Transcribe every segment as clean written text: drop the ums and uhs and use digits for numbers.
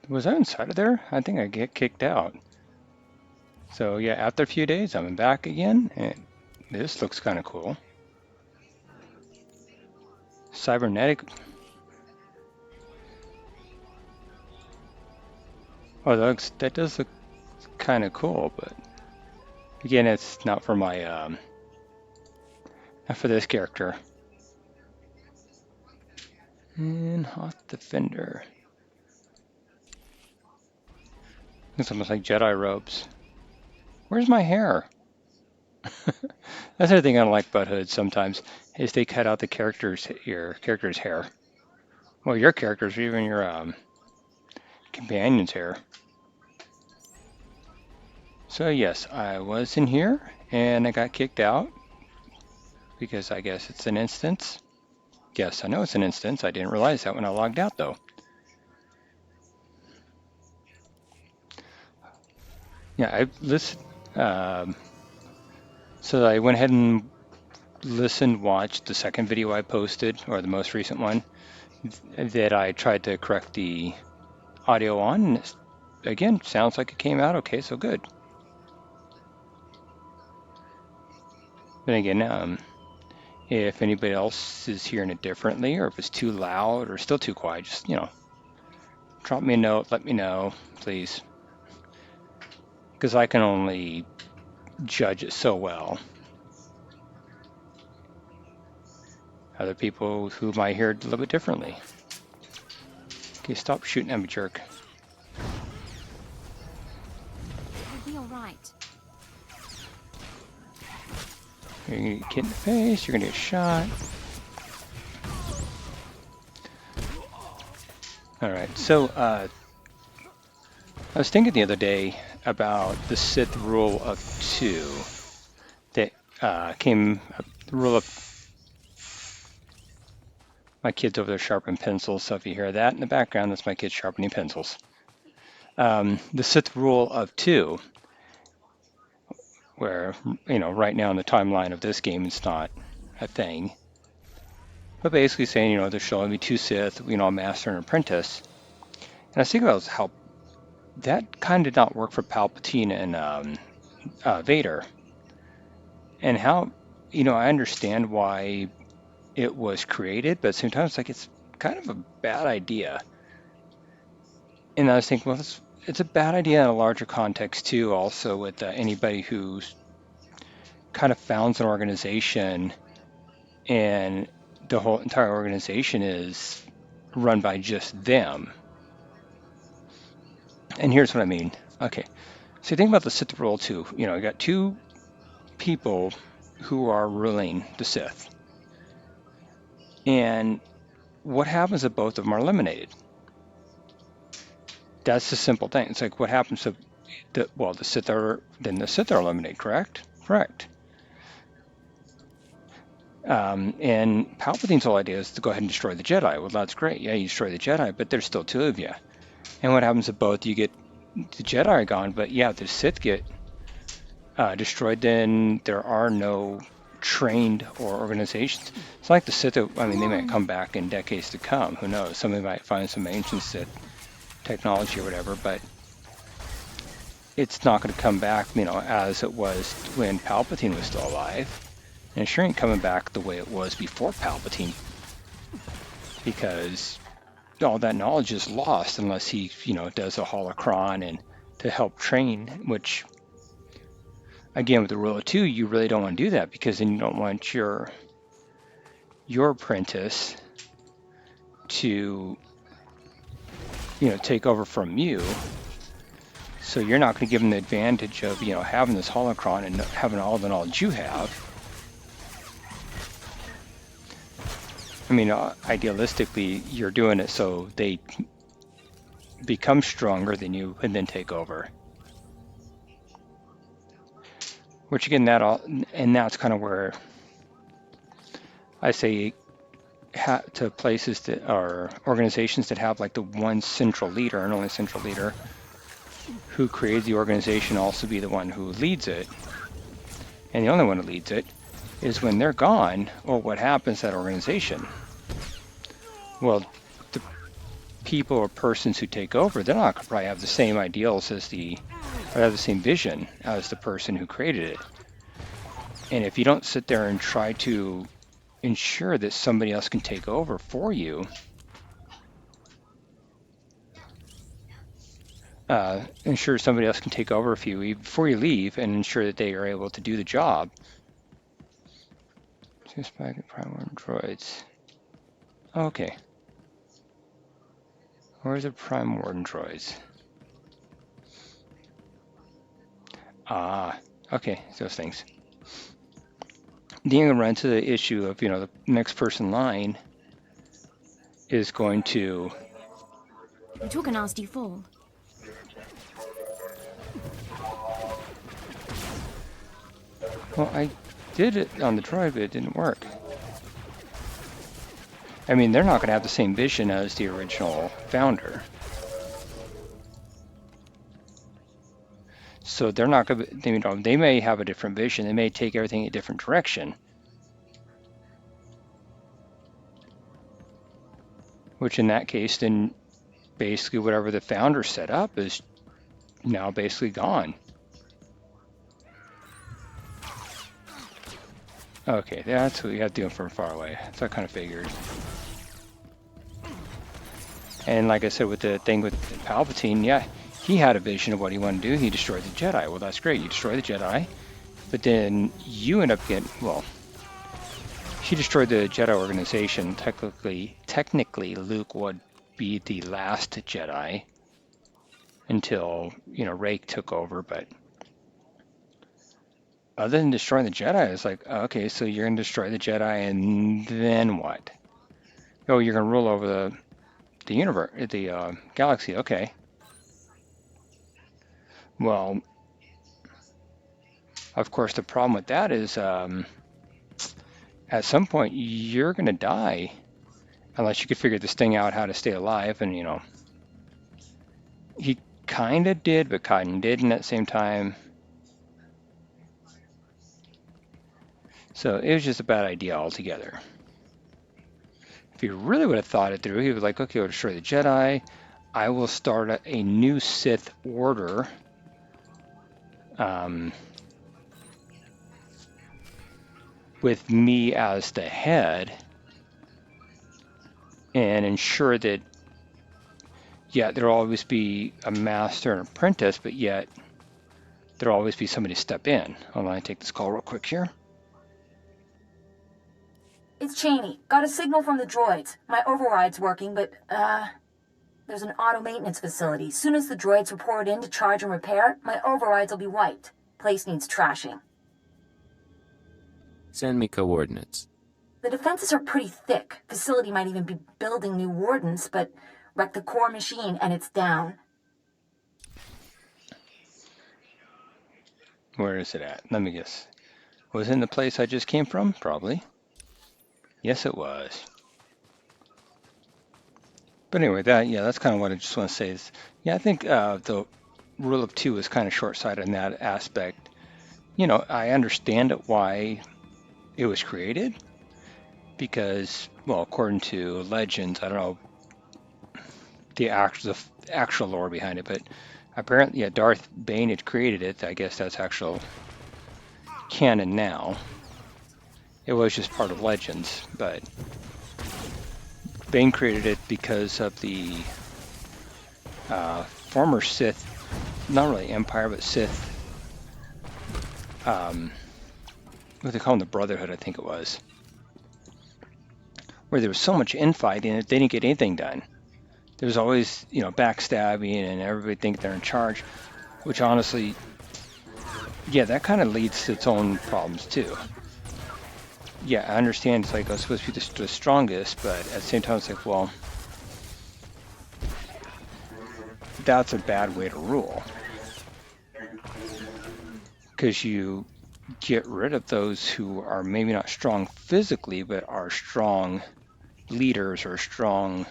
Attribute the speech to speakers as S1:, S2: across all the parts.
S1: Was I inside of there? I think I get kicked out. So yeah, after a few days, I'm back again, and this looks kind of cool. Cybernetic. Oh, that does look kind of cool, but again, it's not for my not for this character. And Hot Defender. It's almost like Jedi robes. Where's my hair? That's the thing I don't like about hoods sometimes, is they cut out your character's hair. Well, your character's, or even your companion's hair. So yes, I was in here, and I got kicked out, because I guess it's an instance. Yes, I know it's an instance. I didn't realize that when I logged out, though. Yeah, I listened. So I went ahead and listened, watched the second video I posted, or the most recent one, that I tried to correct the audio on. And again, sounds like it came out okay, so good. Then again, if anybody else is hearing it differently, or if it's too loud or still too quiet, just, drop me a note, let me know, please. Because I can only judge it so well. Other people who might hear it a little bit differently. Okay, stop shooting at me, jerk.
S2: It'll be all right.
S1: You're gonna get hit in the face, you're gonna get shot. Alright, so I was thinking the other day about the Sith rule of 2 that came, the rule of, my kid's over there sharpening pencils, so if you hear that in the background, that's my kid sharpening pencils. The Sith rule of 2, where, right now in the timeline of this game, it's not a thing. But basically saying, there's showing me 2 Sith, a master and apprentice. And I was thinking about how that kind of did not work for Palpatine and Vader. And how, I understand why it was created, but sometimes it's kind of a bad idea. And I was thinking, well, it's a bad idea in a larger context too, also with anybody who's kind of founds an organization and the whole entire organization is run by just them. And here's what I mean. Okay, so you think about the Sith rule too. You got 2 people who are ruling the Sith. And what happens if both of them are eliminated? That's the simple thing. It's like what happens if the Sith are eliminated, correct? Correct. And Palpatine's whole idea is to go ahead and destroy the Jedi. Well, that's great. Yeah, you destroy the Jedi, but there's still 2 of you. And what happens if both you get the Jedi are gone, but yeah, the Sith get destroyed, then there are no trained or organizations. It's like the Sith, they might come back in decades to come. Who knows? Somebody might find some ancient Sith technology or whatever, but it's not going to come back, as it was when Palpatine was still alive. And it sure ain't coming back the way it was before Palpatine, because all that knowledge is lost unless he, does a holocron and to help train, which, again, with the rule of 2, you really don't want to do that, because then you don't want your apprentice to, take over from you. So you're not going to give him the advantage of, having this holocron and having all the knowledge you have. Idealistically, you're doing it so they become stronger than you and then take over. Which again, that's kind of where I say to places that are organizations that have the one central leader and only central leader who creates the organization also be the one who leads it. And the only one who leads it is when they're gone, well, what happens to that organization? Well, people or persons who take over, they're not going to probably have the same ideals as or have the same vision as the person who created it. And if you don't sit there and try to ensure that somebody else can take over for you, ensure somebody else can take over for you before you leave and ensure that they are able to do the job. Just back at Prime Warden droids. Okay. Where's the Prime Warden droids? Ah, okay, those things. Then you're going to run into the issue of, the next person in line is going to...
S2: You took a nasty fall.
S1: Well, I did it on the droid, but it didn't work. I mean, they're not going to have the same vision as the original founder. So they're not going to, they may have a different vision. They may take everything a different direction. Which in that case, then basically whatever the founder set up is now basically gone. Okay, that's what you have to do from far away. That's what I kind of figured. And like I said, with the thing with Palpatine, yeah, he had a vision of what he wanted to do. He destroyed the Jedi. Well, that's great. You destroy the Jedi, but then you end up getting, well, he destroyed the Jedi organization. Technically, Luke would be the last Jedi until, Rey took over, but other than destroying the Jedi, it's like, okay, so you're going to destroy the Jedi, and then what? Oh, you're going to rule over the universe, the galaxy. Okay. Well, of course, the problem with that is at some point you're going to die unless you could figure this thing out how to stay alive. And, he kind of did, but kind of didn't at the same time. So it was just a bad idea altogether. If he really would have thought it through, he was like, okay, we'll destroy the Jedi. I will start a new Sith order. With me as the head. And ensure that, yeah, there'll always be a master and apprentice, but yet there'll always be somebody to step in. Hold on, I take this call real quick here.
S3: It's Cheney. Got a signal from the droids. My override's working, but, there's an auto maintenance facility. Soon as the droids report in to charge and repair, my overrides will be wiped. Place needs trashing.
S4: Send me coordinates.
S3: The defenses are pretty thick. Facility might even be building new wardens, but wreck the core machine and it's down.
S1: Where is it at? Let me guess. Was it in the place I just came from? Probably. Yes, it was. But anyway, that's kind of what I just want to say is, yeah, I think the rule of two is kind of short-sighted in that aspect. I understand why it was created because, well, according to legends, I don't know the actual lore behind it, but apparently, yeah, Darth Bane had created it. I guess that's actual canon now. It was just part of legends, but Bane created it because of the former Sith, not really Empire, but Sith, what they call them, the Brotherhood, I think it was, where there was so much infighting that they didn't get anything done. There was always, backstabbing and everybody think they're in charge, which honestly, yeah, that kind of leads to its own problems too. Yeah, I understand it's like, I was supposed to be the strongest, but at the same time, it's like, well, that's a bad way to rule. Because you get rid of those who are maybe not strong physically, but are strong leaders or strong...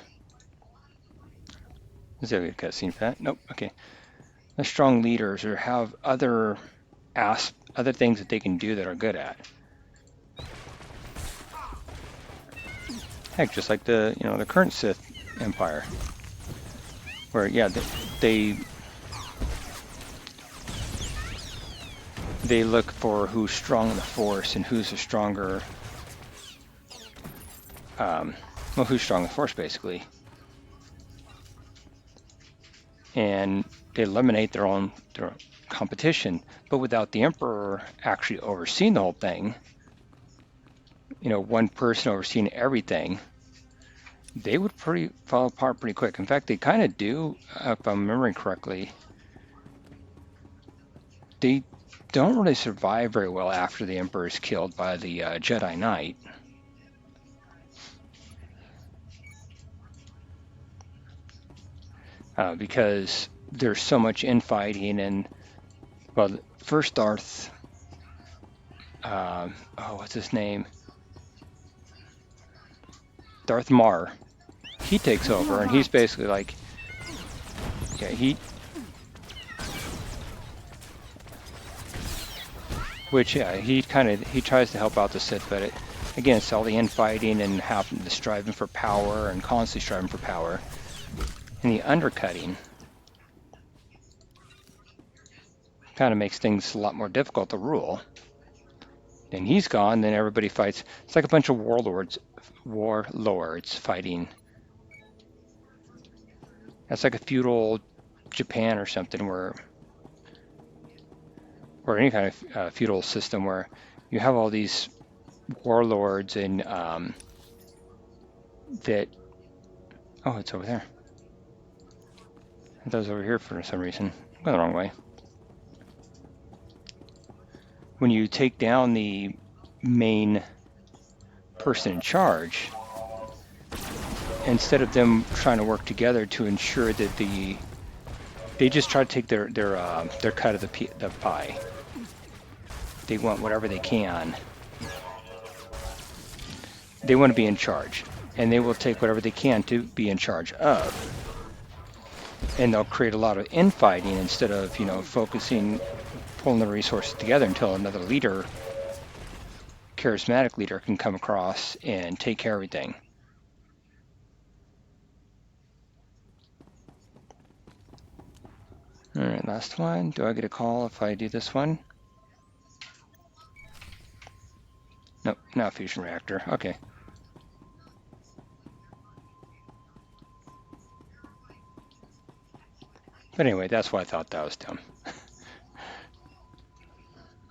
S1: Is that a cutscene for that? Nope, okay. They're strong leaders or have other things that they can do that are good at. Heck, just like the current Sith Empire. where yeah, they look for who's strong in the Force and who's a stronger, well, who's strong in the Force basically, and they eliminate their own competition. But without the Emperor actually overseeing the whole thing, you know, one person overseeing everything, they would fall apart pretty quick. In fact, they kind of do, if I'm remembering correctly. They don't really survive very well after the Emperor is killed by the Jedi Knight. Because there's so much infighting, and well, first Darth, what's his name? Darth Mar. He takes over, and he's basically like, yeah, he tries to help out the Sith, but again, it's all the infighting and having the striving for power and constantly striving for power, and the undercutting kind of makes things a lot more difficult to rule. And he's gone, then everybody fights. It's like a bunch of warlords fighting. That's like a feudal Japan or something, or any kind of feudal system where you have all these warlords and that. Oh, it's over there. I thought it was over here for some reason. I'm going the wrong way. When you take down the main person in charge, instead of them trying to work together to ensure that they just try to take their cut of the pie. They want whatever they can. They want to be in charge, and they will take whatever they can to be in charge of. And they'll create a lot of infighting instead of, you know, pulling the resources together until another leader, charismatic leader, can come across and take care of everything. All right, last one. Do I get a call if I do this one? Nope, not fusion reactor. Okay. But anyway, that's why I thought that was dumb.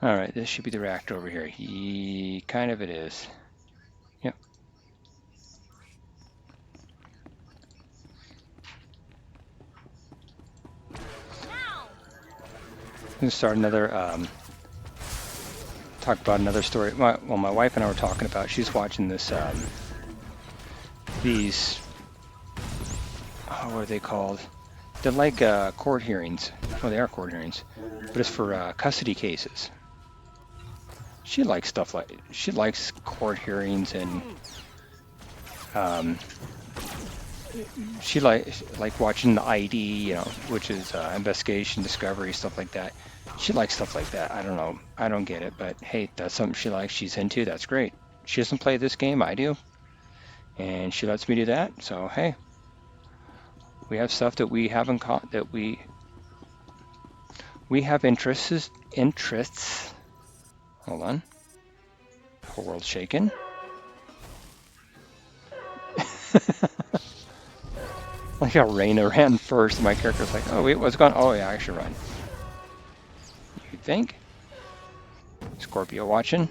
S1: All right, this should be the reactor over here. Kind of it is. Yep. I'm gonna start another, talk about another story. My wife and I were talking about, she's watching this, these, what are they called? They're like court hearings. Well, they are court hearings, but it's for custody cases. She likes court hearings, and she like watching the ID, you know, which is investigation, discovery, stuff like that. She likes stuff like that. I don't know. I don't get it, but hey, that's something she likes. She's into. That's great. She doesn't play this game. I do, and she lets me do that. So hey, we have stuff that we haven't caught, that we have interests. Hold on. Whole world's shaking. Like how Raina ran first. My character's like, oh wait, what's going on? Oh yeah, I should run. You think? Scorpio watching.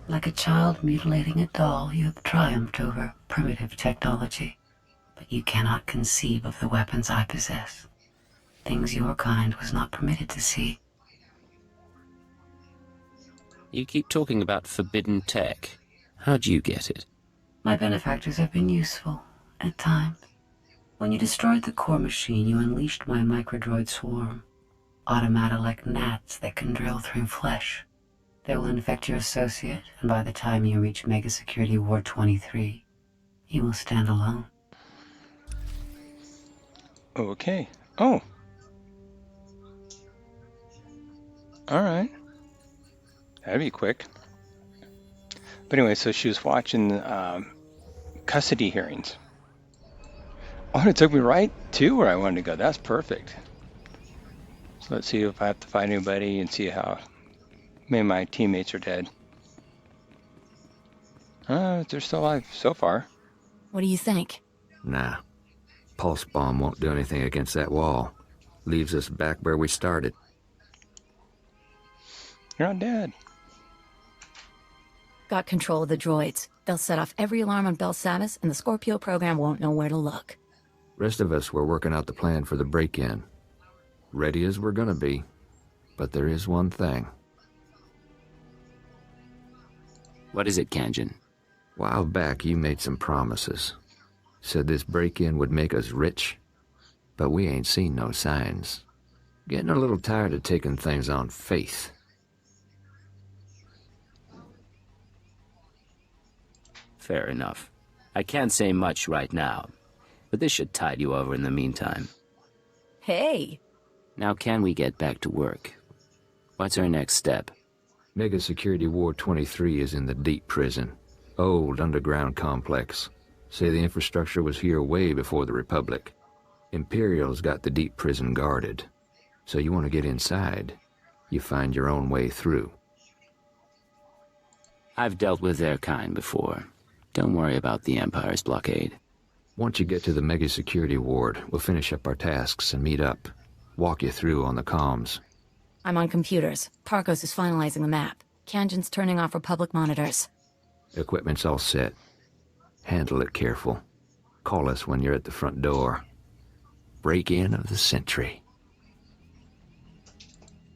S4: Like a child mutilating a doll, you have triumphed over primitive technology. But you cannot conceive of the weapons I possess. Things your kind was not permitted to see.
S5: You keep talking about forbidden tech. How'd you get it?
S4: My benefactors have been useful, at times. When you destroyed the core machine, you unleashed my microdroid swarm. Automata like gnats that can drill through flesh. They will infect your associate, and by the time you reach Mega Security Ward 23, you will stand alone.
S1: Okay. Oh. All right. That'd be quick. But anyway, so she was watching custody hearings. Oh, and it took me right to where I wanted to go. That's perfect. So let's see if I have to find anybody and see how many of my teammates are dead. They're still alive so far.
S2: What do you think?
S6: Nah. Pulse bomb won't do anything against that wall. Leaves us back where we started.
S1: You're not dead.
S2: Got control of the droids. They'll set off every alarm on Belsavis, and the Scorpio program won't know where to look.
S6: Rest of us were working out the plan for the break-in. Ready as we're gonna be. But there is one thing.
S5: What is it, Kanjin?
S6: While back, you made some promises. Said this break-in would make us rich. But we ain't seen no signs. Getting a little tired of taking things on faith.
S5: Fair enough. I can't say much right now, but this should tide you over in the meantime.
S2: Hey!
S5: Now can we get back to work? What's our next step?
S6: Mega Security Ward 23 is in the deep prison. Old underground complex. Say the infrastructure was here way before the Republic. Imperial's got the deep prison guarded. So you want to get inside, you find your own way through.
S5: I've dealt with their kind before. Don't worry about the Empire's blockade.
S6: Once you get to the Mega Security Ward, we'll finish up our tasks and meet up. Walk you through on the comms.
S2: I'm on computers. Parkos is finalizing the map. Kanjin's turning off Republic monitors.
S6: Equipment's all set. Handle it careful. Call us when you're at the front door. Break-in of the century.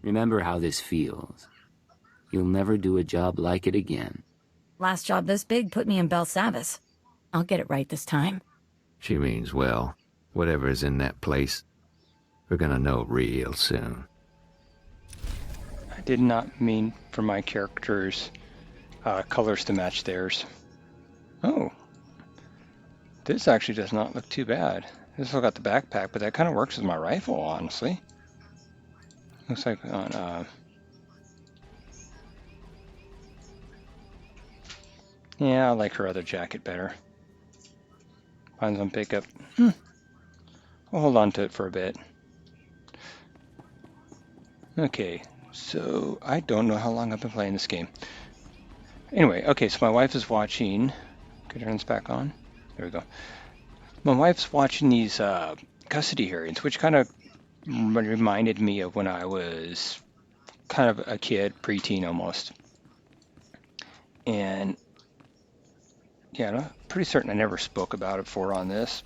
S5: Remember how this feels. You'll never do a job like it again.
S2: Last job this big put me in Belsavis. I'll get it right this time.
S6: She means well. Whatever's in that place, we're gonna know real soon.
S1: I did not mean for my character's colors to match theirs. Oh. This actually does not look too bad. This still got the backpack, but that kind of works with my rifle, honestly. Looks like on, yeah, I like her other jacket better. Mine's on pickup. I'll hold on to it for a bit. Okay, so I don't know how long I've been playing this game. Anyway, okay, so my wife is watching. Could I turn this back on? There we go. My wife's watching these custody hearings, which kind of reminded me of when I was kind of a kid, preteen almost. And yeah, I'm pretty certain I never spoke about it before on this.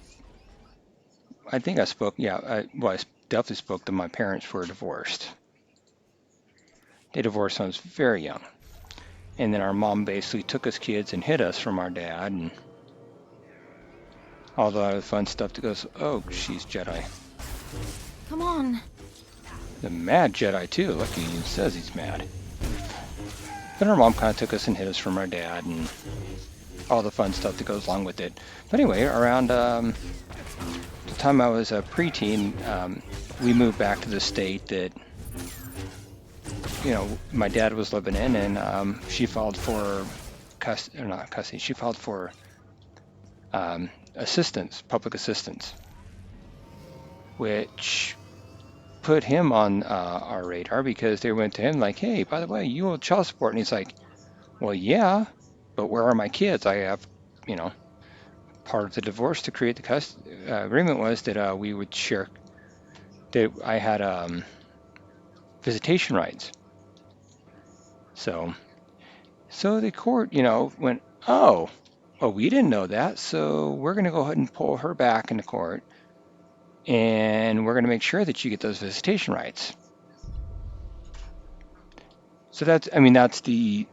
S1: I think I spoke, yeah, I definitely spoke to my parents who were divorced. They divorced when I was very young. And then our mom basically took us kids and hid us from our dad and all the other fun stuff that goes, oh, she's Jedi.
S2: Come on.
S1: The mad Jedi too, look, he even says he's mad. But our mom kind of took us and hid us from our dad and all the fun stuff that goes along with it. But anyway, around the time I was a preteen, we moved back to the state that, you know, my dad was living in, and she filed for she filed for assistance, public assistance, which put him on our radar because they went to him like, hey, by the way, you owe child support. And he's like, well, yeah, but where are my kids? I have, you know, part of the divorce to create the agreement was that we would share, that I had visitation rights. So the court, you know, went, oh, we didn't know that, so we're going to go ahead and pull her back into court, and we're going to make sure that you get those visitation rights. So that's, I mean, that's the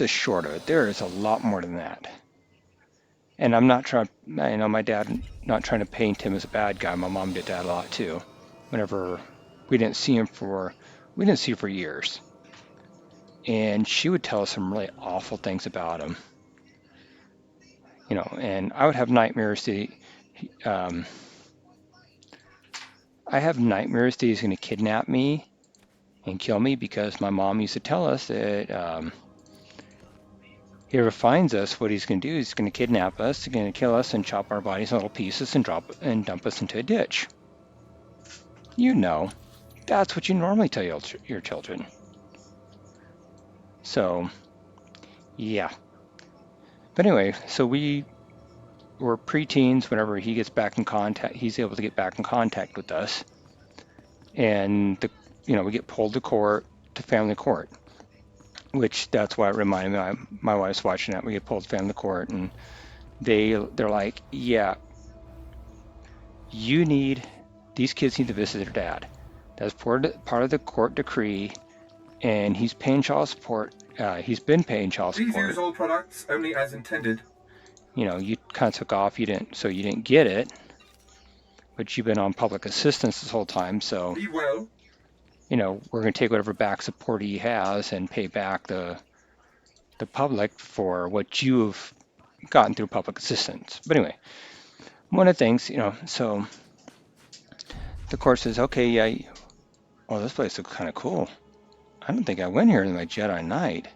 S1: short of it. There is a lot more than that. And I'm not trying, you know, my dad, not trying to paint him as a bad guy. My mom did that a lot too. Whenever we didn't see him for years. And she would tell us some really awful things about him. You know, and I would have nightmares that I have nightmares that he's going to kidnap me and kill me, because my mom used to tell us that he ever finds us, what he's going to do is he's going to kidnap us, he's going to kill us and chop our bodies in little pieces and dump us into a ditch. You know, that's what you normally tell your children. So, yeah. But anyway, so we were preteens whenever he gets back in contact. He's able to get back in contact with us, and we get pulled to court, to family court. Which that's why it reminded me. My wife's watching that. We get pulled to family court, and they're like, yeah, these kids need to visit their dad. That's part of the court decree, and he's paying child support. He's been paying child support.
S7: Please use all products only as intended.
S1: You kind of took off. You didn't get it, but you've been on public assistance this whole time. So
S7: Be well.
S1: We're going to take whatever back support he has and pay back the public for what you've gotten through public assistance. But anyway, one of the things, so the court says, okay, yeah, oh, this place looks kind of cool. I don't think I went here in my Jedi Knight.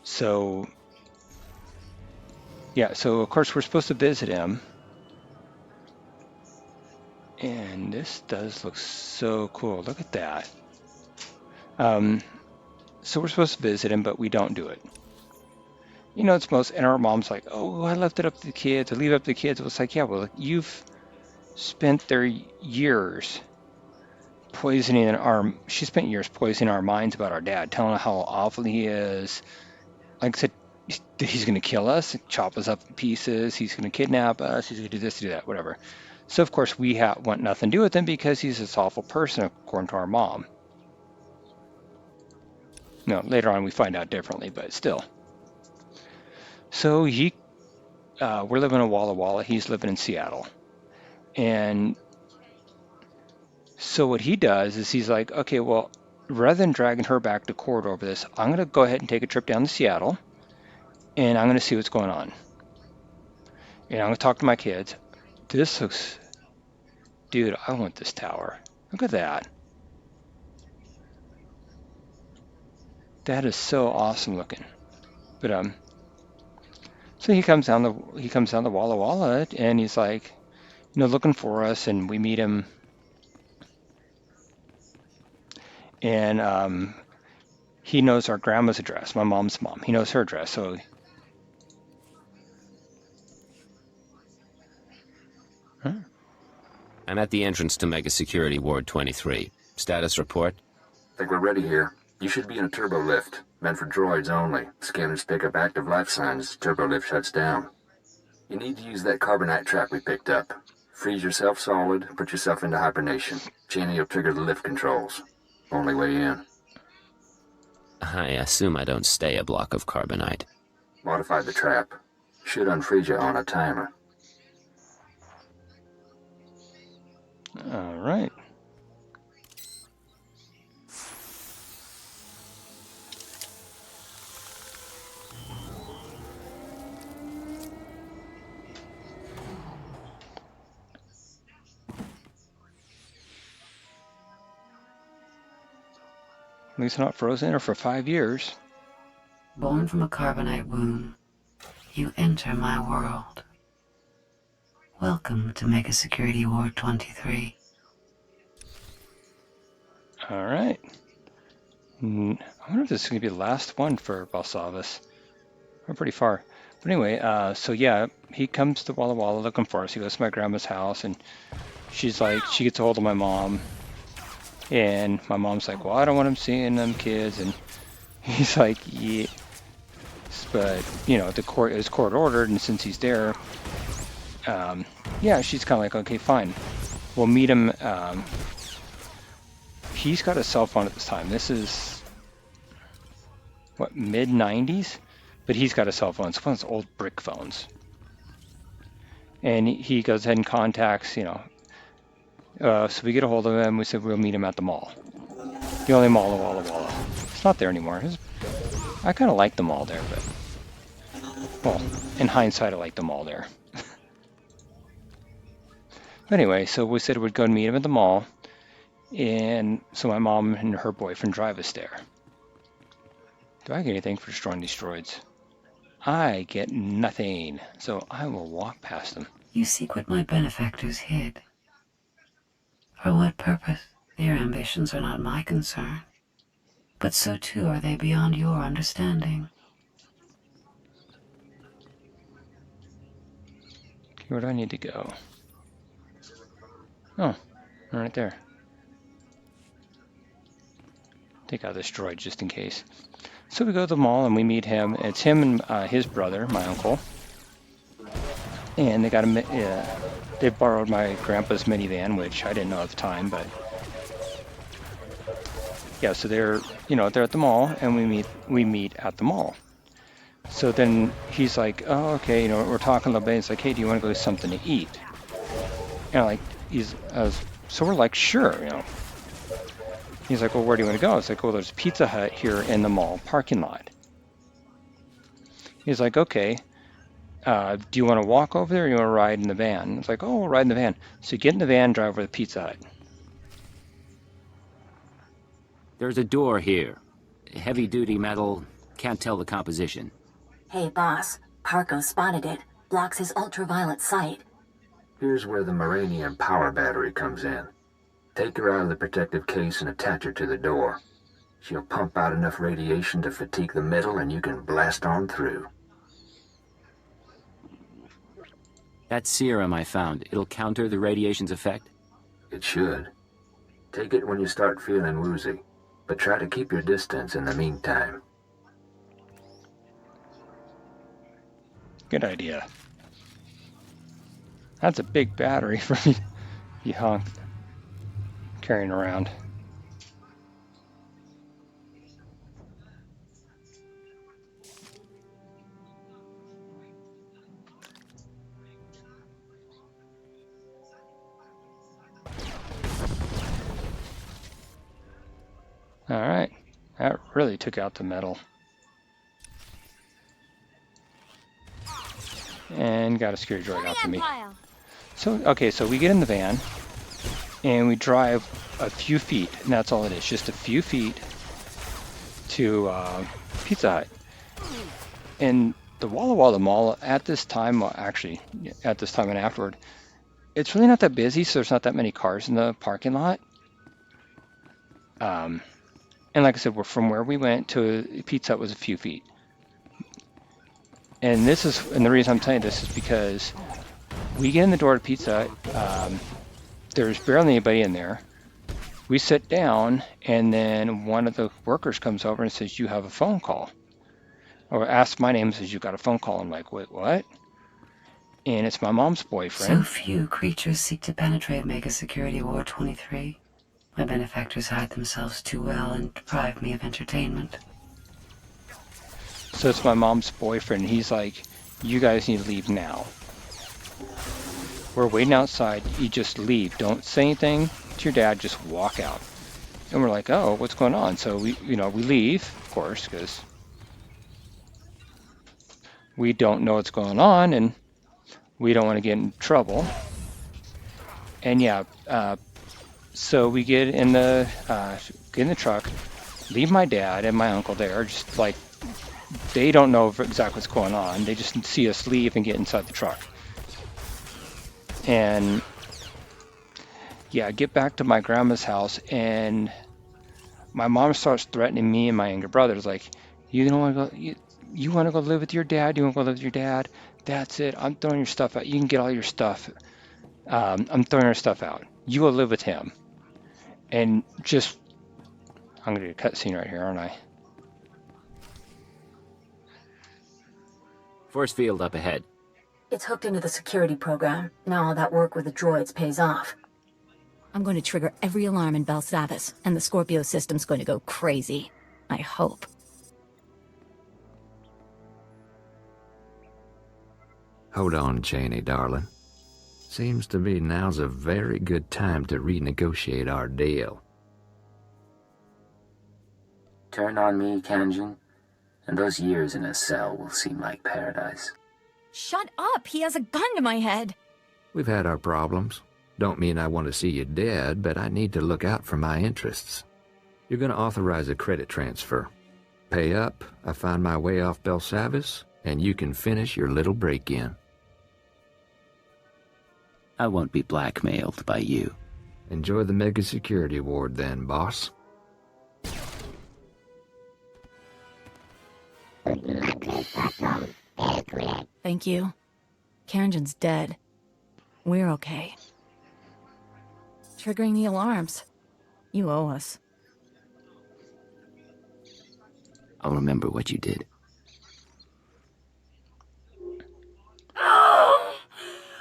S1: So, yeah, so of course we're supposed to visit him. And this does look so cool. Look at that. So we're supposed to visit him, but we don't do it. And our mom's like, oh, I left it up to the kids. I leave it up to the kids. It's like, yeah, well, you've spent their years she spent years poisoning our minds about our dad, telling us how awful he is. Like I said, he's going to kill us, chop us up in pieces. He's going to kidnap us. He's going to do this, do that, whatever. So, of course, we want nothing to do with him because he's this awful person, according to our mom. No, later on we find out differently, but still. So we're living in Walla Walla. He's living in Seattle. And so what he does is he's like, okay, well, rather than dragging her back to court over this, I'm going to go ahead and take a trip down to Seattle, and I'm going to see what's going on. And I'm going to talk to my kids. This looks... Dude, I want this tower. Look at that. That is so awesome looking. But so he comes down the Walla Walla, and he's like, looking for us, and we meet him. And he knows our grandma's address, my mom's mom. He knows her address, so. Huh?
S5: I'm at the entrance to Mega Security Ward 23. Status report?
S8: Think we're ready here. You should be in a turbolift, meant for droids only. Scanners pick up active life signs, turbolift shuts down. You need to use that carbonite trap we picked up. Freeze yourself solid, put yourself into hibernation. Cheney will trigger the lift controls. Only way in.
S5: I assume I don't stay a block of carbonite.
S8: Modify the trap. Should unfreeze you on a timer.
S1: All right. At least not frozen or for 5 years.
S4: Born from a carbonite womb, you enter my world. Welcome to Mega Security Ward 23.
S1: All right. I wonder if this is going to be the last one for Balsavas. We're pretty far. But anyway, so yeah, he comes to Walla Walla looking for us. He goes to my grandma's house, and she's like, she gets a hold of my mom. And my mom's like, well, I don't want him seeing them kids. And he's like, yeah. But, the court is court ordered, and since he's there, yeah, she's kind of like, okay, fine. We'll meet him. He's got a cell phone at this time. This is, what, mid-90s? But he's got a cell phone. It's one of those old brick phones. And he goes ahead and contacts, so we get a hold of him. We said we'll meet him at the mall. The only mall of Walla Walla. It's not there anymore. I kind of like the mall there, but... Well, in hindsight, I like the mall there. But anyway, so we said we'd go and meet him at the mall. And so my mom and her boyfriend drive us there. Do I get anything for destroying these droids? I get nothing. So I will walk past them.
S4: You seek what my benefactors hid. For what purpose? Their ambitions are not my concern. But so too are they beyond your understanding.
S1: Okay, where do I need to go? Oh, right there. Take out this droid just in case. So we go to the mall and we meet him. It's him and his brother, my uncle. And they got they borrowed my grandpa's minivan, which I didn't know at the time, but yeah. So they're they're at the mall, and we meet at the mall. So then he's like, oh, okay, we're talking a little bit. He's like, hey, do you want to go get something to eat? And like so we're like, sure, He's like, well, where do you want to go? It's like, well, there's a Pizza Hut here in the mall parking lot. He's like, okay, do you want to walk over there or you want to ride in the van? It's like, oh, we'll ride in the van. So you get in the van, drive over to the Pizza Hut.
S5: There's a door here. Heavy-duty metal. Can't tell the composition.
S3: Hey, boss. Parko spotted it. Blocks his ultraviolet sight.
S8: Here's where the Moranium power battery comes in. Take her out of the protective case and attach her to the door. She'll pump out enough radiation to fatigue the metal and you can blast on through.
S5: That serum I found, it'll counter the radiation's effect?
S8: It should. Take it when you start feeling woozy, but try to keep your distance in the meantime.
S1: Good idea. That's a big battery for me, you hunk, carrying around. All right, that really took out the metal. And got a security droid after me. So, okay, so we get in the van, and we drive a few feet, and that's all it is, just a few feet to Pizza Hut. And the Walla Walla Mall at this time, well, actually, at this time and afterward, it's really not that busy, so there's not that many cars in the parking lot. And like I said, from where we went to Pizza Hut was a few feet. And the reason I'm telling you this is because we get in the door to Pizza Hut, there's barely anybody in there. We sit down, and then one of the workers comes over and says, you have a phone call. Or asks my name and says, you got a phone call. I'm like, wait, what? And it's my mom's boyfriend.
S4: So few creatures seek to penetrate Mega Security Ward 23. My benefactors hide themselves too well and deprive me of entertainment.
S1: So it's my mom's boyfriend. He's like, you guys need to leave now. We're waiting outside. You just leave. Don't say anything to your dad. Just walk out. And we're like, oh, what's going on? So we leave, of course, because we don't know what's going on and we don't want to get in trouble. And yeah, so we get in the truck, leave my dad and my uncle there, just like they don't know exactly what's going on. They just see us leave and get inside the truck. And yeah, I get back to my grandma's house, and my mom starts threatening me and my younger brothers, like, you don't want to go, you want to go live with your dad? You want to go live with your dad? That's it. I'm throwing your stuff out. You can get all your stuff. I'm throwing your stuff out. You will live with him. And just, I'm going to do a cutscene right here, aren't I?
S5: Force field up ahead.
S3: It's hooked into the security program. Now all that work with the droids pays off.
S2: I'm going to trigger every alarm in Belsavis, and the Scorpio system's going to go crazy. I hope.
S6: Hold on, Cheney, darling. Seems to me now's a very good time to renegotiate our deal.
S8: Turn on me, Kanjin, and those years in a cell will seem like paradise.
S2: Shut up! He has a gun to my head!
S6: We've had our problems, Don't mean I want to see you dead, but I need to look out for my interests. You're going to authorize a credit transfer. Pay up, I find my way off Belsavis, and you can finish your little break-in.
S5: I won't be blackmailed by you.
S6: Enjoy the mega security ward then, boss.
S2: Thank you. Karenjan's dead. We're okay. Triggering the alarms. You owe us.
S5: I'll remember what you did.
S4: Oh!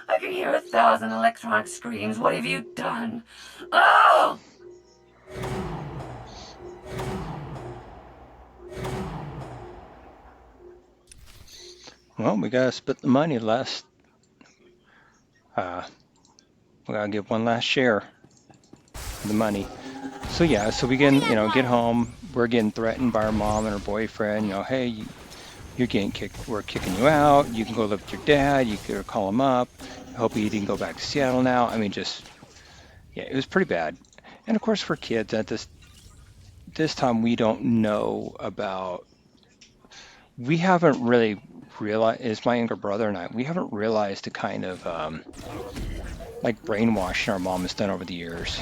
S4: I can hear 1,000 electronic screams. What have you done? Oh!
S1: Well, we gotta split the money last. We gotta give one last share of the money. So yeah, so we get home. We're getting threatened by our mom and her boyfriend. You know, hey, you're getting kicked. We're kicking you out. You can go live with your dad. You could call him up. I hope he didn't go back to Seattle now. I mean, yeah, it was pretty bad. And of course, for kids at this time, we don't know about. We haven't really realized. It's my younger brother and I. We haven't realized the kind of like brainwashing our mom has done over the years.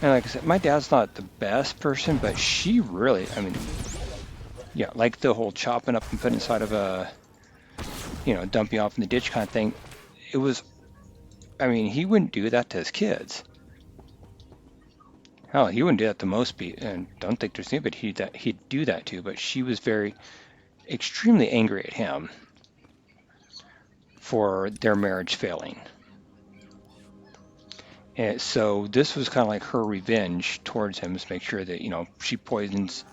S1: And like I said, my dad's not the best person, but she really, I mean, yeah, like the whole chopping up and putting inside of a, dumping off in the ditch kind of thing. It was, I mean, he wouldn't do that to his kids. Hell, he wouldn't do that to most people, and don't think there's anybody he'd do that to, but she was extremely angry at him for their marriage failing. And so this was kind of like her revenge towards him, to make sure that, she poisoned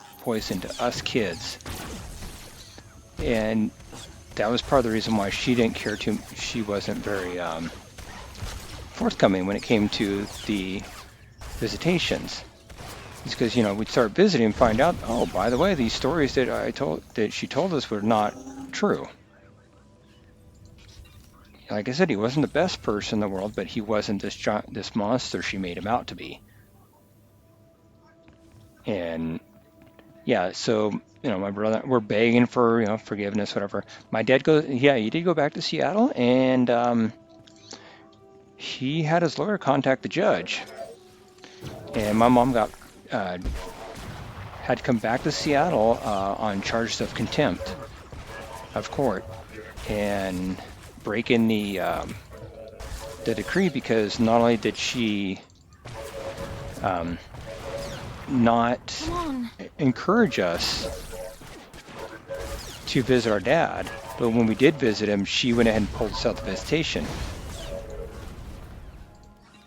S1: us kids. And that was part of the reason why she didn't care too. She wasn't very forthcoming when it came to the visitations. It's because, we'd start visiting and find out, oh, by the way, these stories that she told us were not true. Like I said, he wasn't the best person in the world, but he wasn't this monster she made him out to be. And yeah, so my brother, we're begging for forgiveness, whatever. My dad he did go back to Seattle, and he had his lawyer contact the judge. And my mom had to come back to Seattle on charges of contempt of court and breaking the decree, because not only did she not encourage us to visit our dad, but when we did visit him, she went ahead and pulled us out the visitation.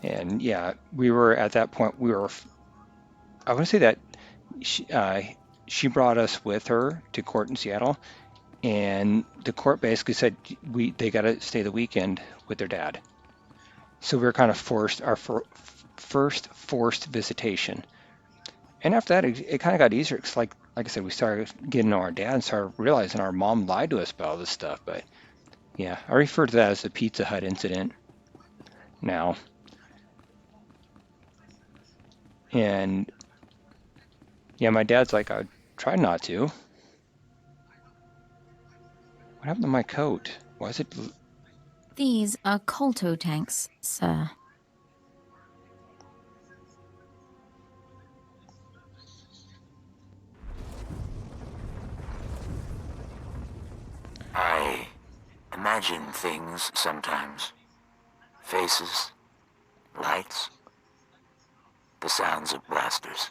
S1: And yeah, we were at that point. I want to say that she brought us with her to court in Seattle. And the court basically said they got to stay the weekend with their dad. So we were kind of forced, our first forced visitation. And after that, it kind of got easier. It's like I said, we started getting to know our dad and started realizing our mom lied to us about all this stuff. But yeah, I refer to that as the Pizza Hut incident now. And yeah, my dad's like, I tried not to. What happened to my coat? Was it?
S2: These are colto tanks, sir.
S9: I imagine things sometimes. Faces, lights, the sounds of blasters.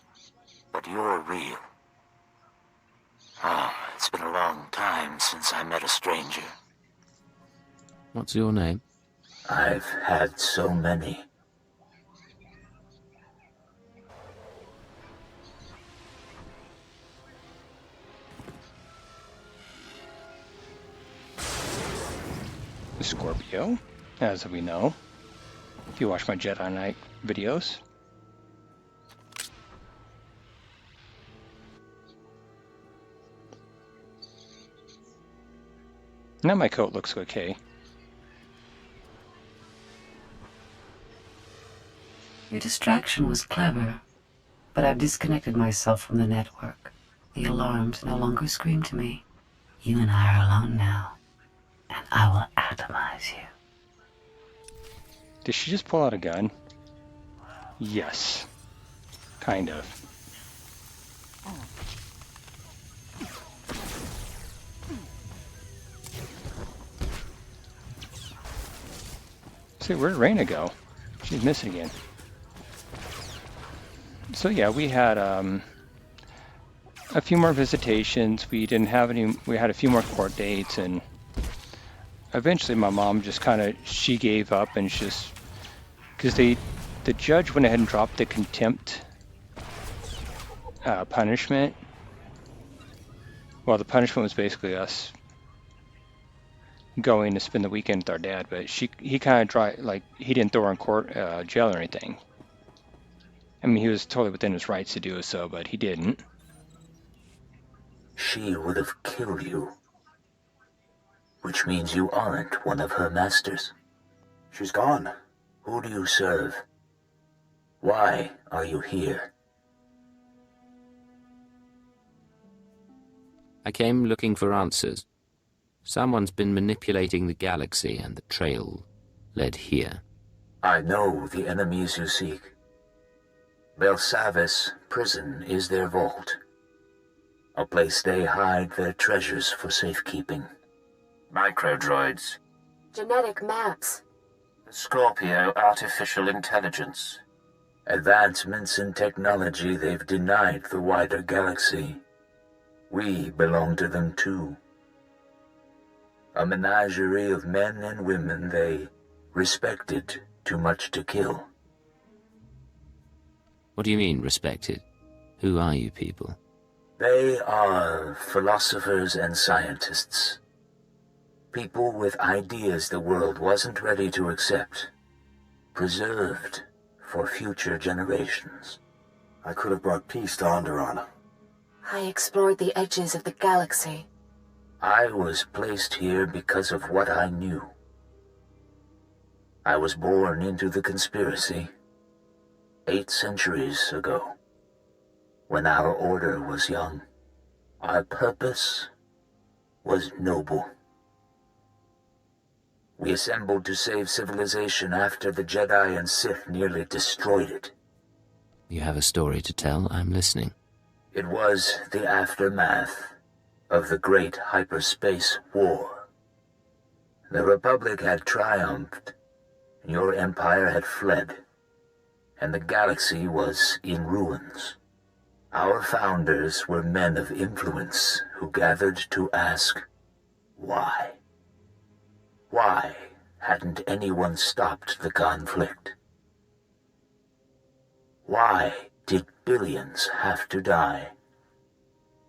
S9: But you're real. Oh, it's been a long time since I met a stranger.
S5: What's your name?
S9: I've had so many.
S1: Scorpio, as we know, if you watch my Jedi Knight videos. Now my coat looks okay.
S4: Your distraction was clever, but I've disconnected myself from the network. The alarms no longer scream to me. You and I are alone now, and I will atomize you.
S1: Did she just pull out a gun? Yes. Kind of. See, where'd Raina go? She's missing again. So yeah, we had a few more visitations. We didn't have any. We had a few more court dates, and eventually my mom just she gave up and just because the judge went ahead and dropped the contempt punishment. Well, the punishment was basically us going to spend the weekend with our dad, but he kind of tried, like, he didn't throw her in court, jail or anything. I mean, he was totally within his rights to do so, but he didn't.
S9: She would have killed you. Which means you aren't one of her masters.
S10: She's gone.
S9: Who do you serve? Why are you here?
S5: I came looking for answers. Someone's been manipulating the galaxy, and the trail led here.
S9: I know the enemies you seek. Belsavis prison is their vault. A place they hide their treasures for safekeeping. Microdroids.
S3: Genetic maps.
S9: Scorpio artificial intelligence. Advancements in technology they've denied the wider galaxy. We belong to them too. A menagerie of men and women they respected too much to kill.
S5: What do you mean, respected? Who are you people?
S9: They are philosophers and scientists. People with ideas the world wasn't ready to accept. Preserved for future generations.
S10: I could have brought peace to Onderon.
S3: I explored the edges of the galaxy.
S9: I was placed here because of what I knew. I was born into the conspiracy 8 centuries ago, when our order was young. Our purpose was noble. We assembled to save civilization after the Jedi and Sith nearly destroyed it.
S5: You have a story to tell. I'm listening.
S9: It was the aftermath of the Great Hyperspace War. The Republic had triumphed, your empire had fled, and the galaxy was in ruins. Our founders were men of influence who gathered to ask, why? Why hadn't anyone stopped the conflict? Why did billions have to die?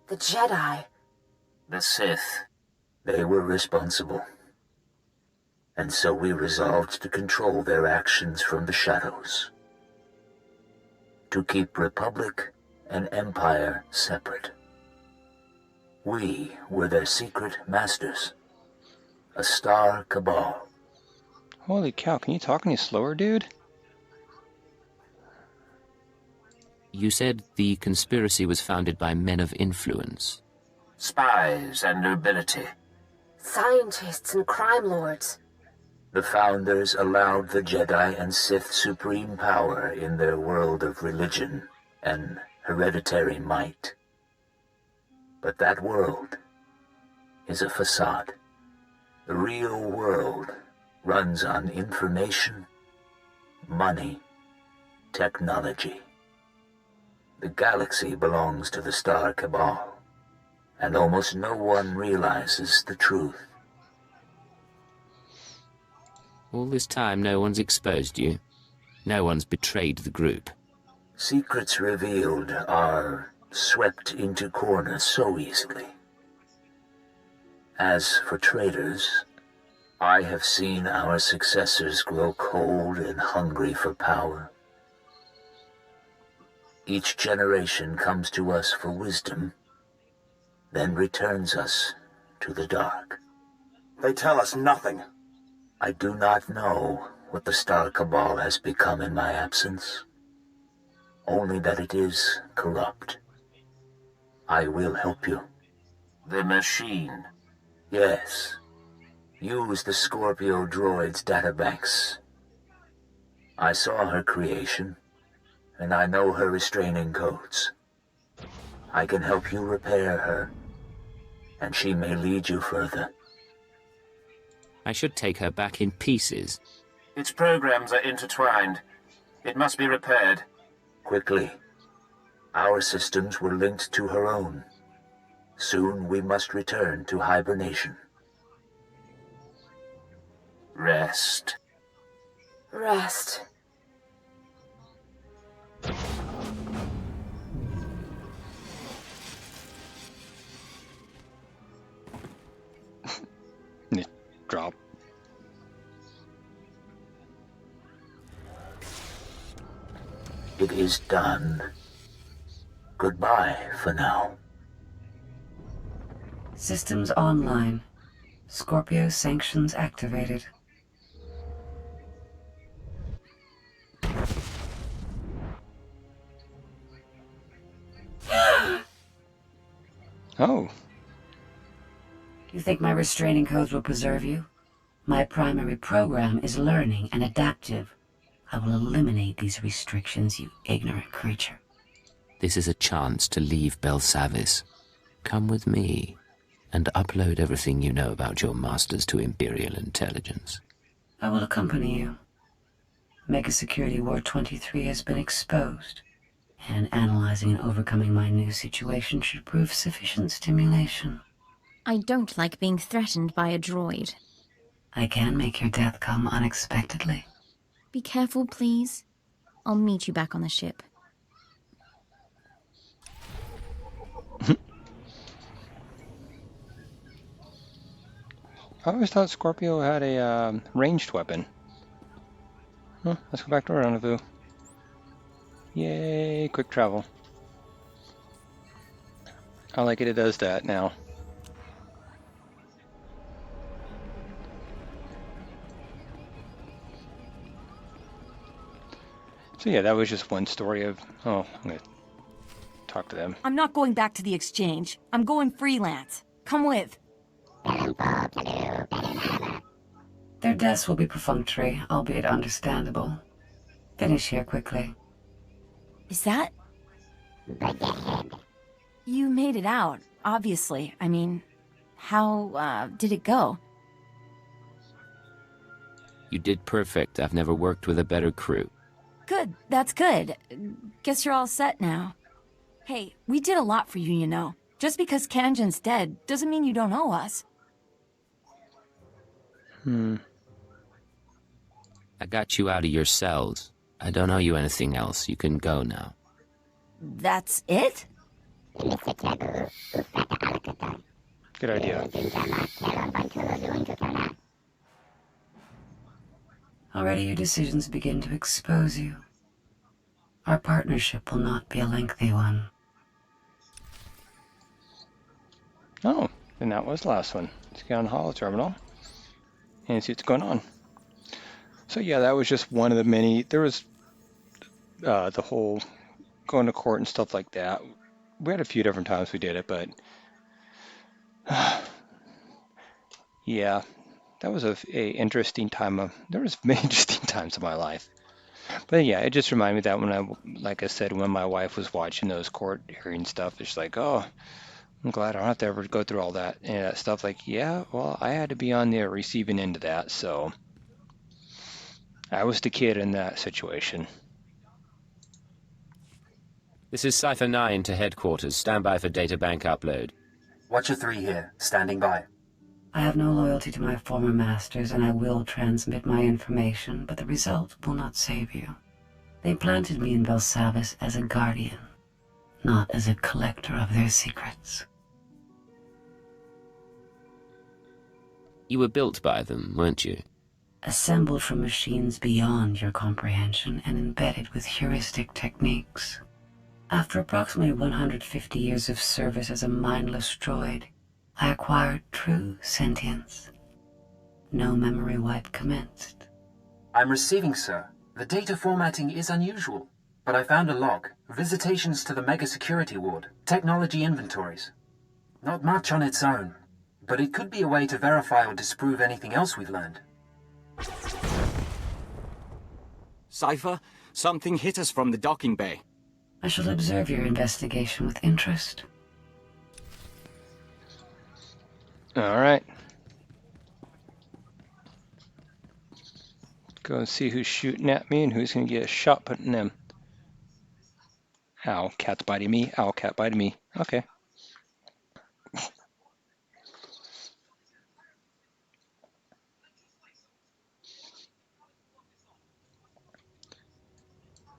S3: The Jedi.
S9: The Sith. They were responsible. And so we resolved to control their actions from the shadows. To keep Republic and Empire separate. We were their secret masters. A star cabal.
S1: Holy cow, can you talk any slower, dude?
S5: You said the conspiracy was founded by men of influence.
S9: Spies and nobility.
S3: Scientists and crime lords.
S9: The founders allowed the Jedi and Sith supreme power in their world of religion and hereditary might. But that world is a facade. The real world runs on information, money, technology. The galaxy belongs to the Star Cabal, and almost no one realizes the truth.
S5: All this time, no one's exposed you. No one's betrayed the group.
S9: Secrets revealed are swept into corners so easily. As for traitors, I have seen our successors grow cold and hungry for power. Each generation comes to us for wisdom, then returns us to the dark.
S10: They tell us nothing.
S9: I do not know what the Star Cabal has become in my absence. only that it is corrupt. I will help you.
S11: The machine?
S9: Yes. Use the SCORPIO droids databanks. I saw her creation, and I know her restraining codes. I can help you repair her, and she may lead you further.
S5: I should take her back in pieces.
S11: Its programs are intertwined. It must be repaired.
S9: Quickly. Our systems were linked to her own. Soon we must return to hibernation.
S11: Rest.
S3: Rest.
S1: Drop.
S9: It is done. Goodbye for now.
S4: Systems online. Scorpio sanctions activated.
S1: Oh.
S4: You think my restraining codes will preserve you? My primary program is learning and adaptive. I will eliminate these restrictions, you ignorant creature.
S5: This is a chance to leave Belsavis. Come with me, and upload everything you know about your masters to Imperial intelligence.
S4: I will accompany you. Mega Security War 23 has been exposed, and analyzing and overcoming my new situation should prove sufficient stimulation.
S2: I don't like being threatened by a droid.
S4: I can make your death come unexpectedly.
S2: Be careful, please. I'll meet you back on the ship.
S1: I always thought Scorpio had a ranged weapon. Huh, let's go back to rendezvous. Yay, quick travel. I like it does that now. So yeah, that was just one story of, oh, I'm going to talk to them.
S3: I'm not going back to the exchange. I'm going freelance. Come with.
S4: Their deaths will be perfunctory, albeit understandable. Finish here quickly.
S3: Is that? You made it out, obviously. I mean, how, did it go?
S5: You did perfect. I've never worked with a better crew.
S3: Good, that's good. Guess you're all set now. Hey, we did a lot for you, you know. Just because Kanjan's dead doesn't mean you don't owe us.
S5: I got you out of your cells. I don't owe you anything else. You can go now.
S3: That's it?
S1: Good idea.
S4: Already your decisions begin to expose you. Our partnership will not be a lengthy one.
S1: Oh, then that was the last one. Let's get on the holoterminal and see what's going on. So yeah, that was just one of the many. There was the whole going to court and stuff like that. We had a few different times we did it, but yeah, that was a interesting time. There was many interesting times in my life. But yeah, it just reminded me that when like I said, when my wife was watching those court hearing stuff, it's like, oh, I'm glad I don't have to ever go through all that and that stuff. Like, yeah, well, I had to be on the receiving end of that, so I was the kid in that situation.
S5: This is Cypher 9 to headquarters. Stand by for databank upload.
S12: Watcher 3 here, standing by.
S4: I have no loyalty to my former masters, and I will transmit my information, but the result will not save you. They planted me in Belsavis as a guardian, not as a collector of their secrets.
S5: You were built by them, weren't you?
S4: Assembled from machines beyond your comprehension and embedded with heuristic techniques. After approximately 150 years of service as a mindless droid, I acquired true sentience. No memory wipe commenced.
S12: I'm receiving, sir. The data formatting is unusual. but I found a log. Visitations to the Mega Security Ward. Technology inventories. Not much on its own, but it could be a way to verify or disprove anything else we've learned.
S13: Cypher, something hit us from the docking bay.
S4: I shall observe your investigation with interest.
S1: All right. Go and see who's shooting at me and who's going to get a shot putting them. Ow, cat's biting me. Ow, cat biting me. Okay.